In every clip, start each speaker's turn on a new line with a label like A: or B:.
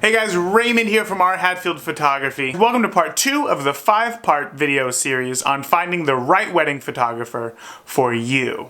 A: Hey guys, Raymond here from our Hatfield Photography. Welcome to part 2 of the 5-part video series on finding the right wedding photographer for you.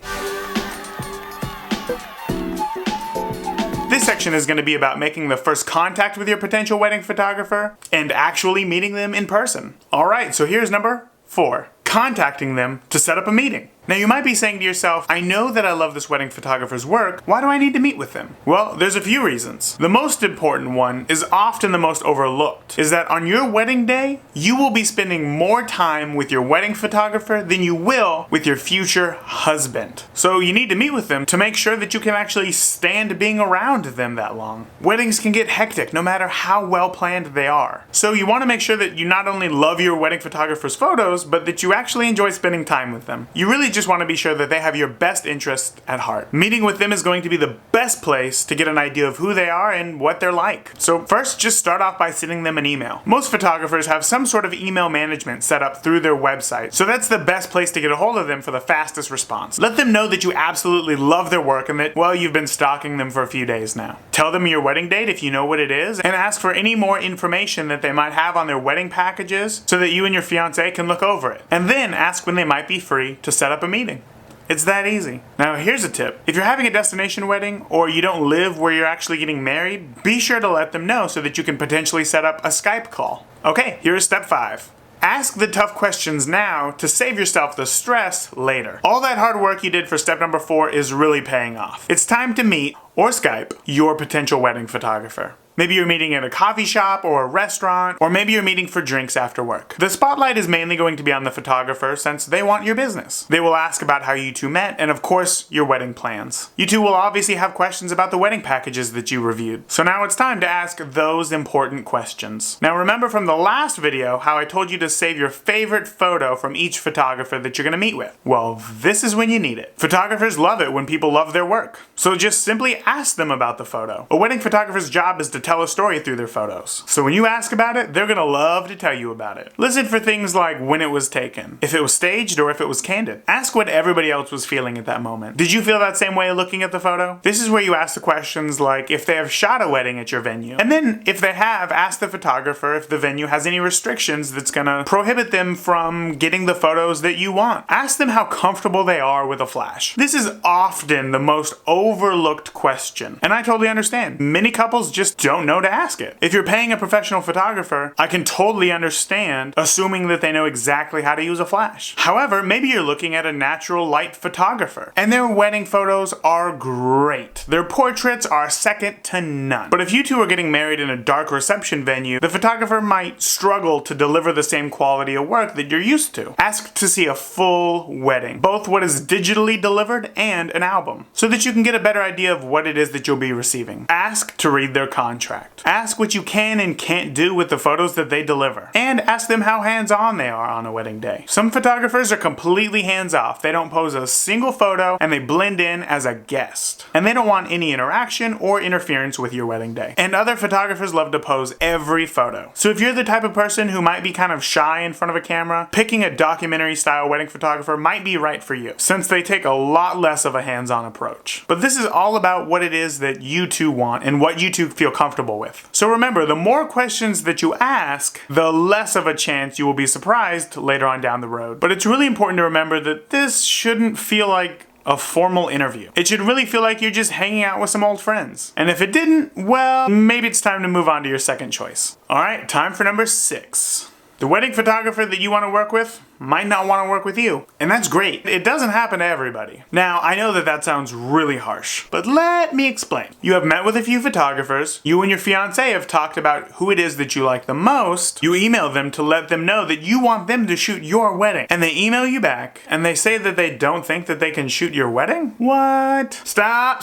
A: This section is going to be about making the first contact with your potential wedding photographer and actually meeting them in person. Alright, so here's number 4. Contacting them to set up a meeting. Now you might be saying to yourself, I know that I love this wedding photographer's work, why do I need to meet with them? Well, there's a few reasons. The most important one is often the most overlooked, is that on your wedding day, you will be spending more time with your wedding photographer than you will with your future husband. So you need to meet with them to make sure that you can actually stand being around them that long. Weddings can get hectic no matter how well planned they are. So you want to make sure that you not only love your wedding photographer's photos, but that you actually enjoy spending time with them. You really just want to be sure that they have your best interest at heart. Meeting with them is going to be the best place to get an idea of who they are and what they're like. So first, just start off by sending them an email. Most photographers have some sort of email management set up through their website, so that's the best place to get a hold of them for the fastest response. Let them know that you absolutely love their work and that, well, you've been stalking them for a few days now. Tell them your wedding date if you know what it is, and ask for any more information that they might have on their wedding packages so that you and your fiancé can look over it. And then ask when they might be free to set up a meeting. It's that easy. Now here's a tip. If you're having a destination wedding or you don't live where you're actually getting married, be sure to let them know so that you can potentially set up a Skype call. Okay, here's step 5. Ask the tough questions now to save yourself the stress later. All that hard work you did for step number 4 is really paying off. It's time to meet or Skype your potential wedding photographer. Maybe you're meeting at a coffee shop or a restaurant, or maybe you're meeting for drinks after work. The spotlight is mainly going to be on the photographer since they want your business. They will ask about how you two met and of course your wedding plans. You two will obviously have questions about the wedding packages that you reviewed. So now it's time to ask those important questions. Now remember from the last video how I told you to save your favorite photo from each photographer that you're going to meet with. Well, this is when you need it. Photographers love it when people love their work. So just simply ask them about the photo. A wedding photographer's job is to tell a story through their photos. So when you ask about it, they're gonna love to tell you about it. Listen for things like when it was taken, if it was staged, or if it was candid. Ask what everybody else was feeling at that moment. Did you feel that same way looking at the photo? This is where you ask the questions like if they have shot a wedding at your venue. And then if they have, ask the photographer if the venue has any restrictions that's gonna prohibit them from getting the photos that you want. Ask them how comfortable they are with a flash. This is often the most overlooked question. And I totally understand. Many couples just don't know to ask it. If you're paying a professional photographer, I can totally understand assuming that they know exactly how to use a flash. However, maybe you're looking at a natural light photographer and their wedding photos are great. Their portraits are second to none. But if you two are getting married in a dark reception venue, the photographer might struggle to deliver the same quality of work that you're used to. Ask to see a full wedding, both what is digitally delivered and an album, so that you can get a better idea of what it is that you'll be receiving. Ask to read their contract. Ask what you can and can't do with the photos that they deliver. And ask them how hands-on they are on a wedding day. Some photographers are completely hands-off. They don't pose a single photo and they blend in as a guest. And they don't want any interaction or interference with your wedding day. And other photographers love to pose every photo. So if you're the type of person who might be kind of shy in front of a camera, picking a documentary-style wedding photographer might be right for you, since they take a lot less of a hands-on approach. But this is all about what it is that you two want and what you two feel comfortable with. So remember, the more questions that you ask, the less of a chance you will be surprised later on down the road. But it's really important to remember that this shouldn't feel like a formal interview. It should really feel like you're just hanging out with some old friends. And if it didn't, well, maybe it's time to move on to your second choice. Alright, time for number 6. The wedding photographer that you want to work with might not want to work with you. And that's great. It doesn't happen to everybody. Now, I know that that sounds really harsh, but let me explain. You have met with a few photographers. You and your fiancé have talked about who it is that you like the most. You email them to let them know that you want them to shoot your wedding. And they email you back, and they say that they don't think that they can shoot your wedding? What? Stop.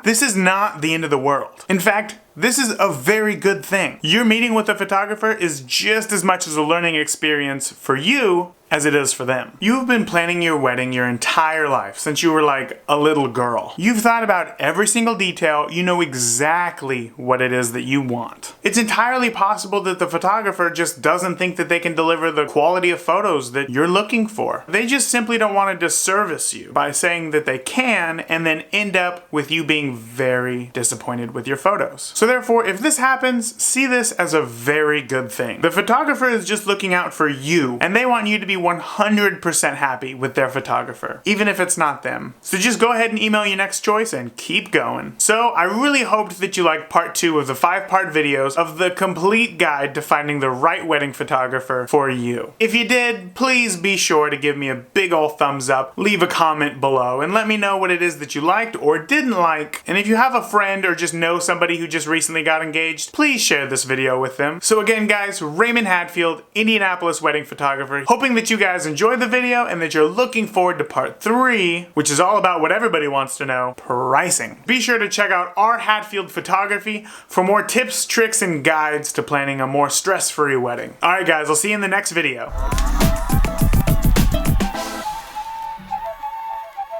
A: This is not the end of the world. In fact, this is a very good thing. Your meeting with a photographer is just as much as a learning experience for you as it is for them. You've been planning your wedding your entire life, since you were like a little girl. You've thought about every single detail, you know exactly what it is that you want. It's entirely possible that the photographer just doesn't think that they can deliver the quality of photos that you're looking for. They just simply don't want to disservice you by saying that they can and then end up with you being very disappointed with your photos. So therefore, if this happens, see this as a very good thing. The photographer is just looking out for you, and they want you to be 100% happy with their photographer, even if it's not them. So just go ahead and email your next choice and keep going. So I really hoped that you liked part 2 of the 5-part videos of the complete guide to finding the right wedding photographer for you. If you did, please be sure to give me a big ol' thumbs up, leave a comment below, and let me know what it is that you liked or didn't like. And if you have a friend or just know somebody who just recently got engaged, please share this video with them. So again guys, Raymond Hatfield, Indianapolis wedding photographer, hoping that you guys enjoyed the video and that you're looking forward to part 3, which is all about what everybody wants to know, pricing. Be sure to check out our Hatfield Photography for more tips, tricks, and guides to planning a more stress-free wedding. Alright guys, I'll see you in the next video.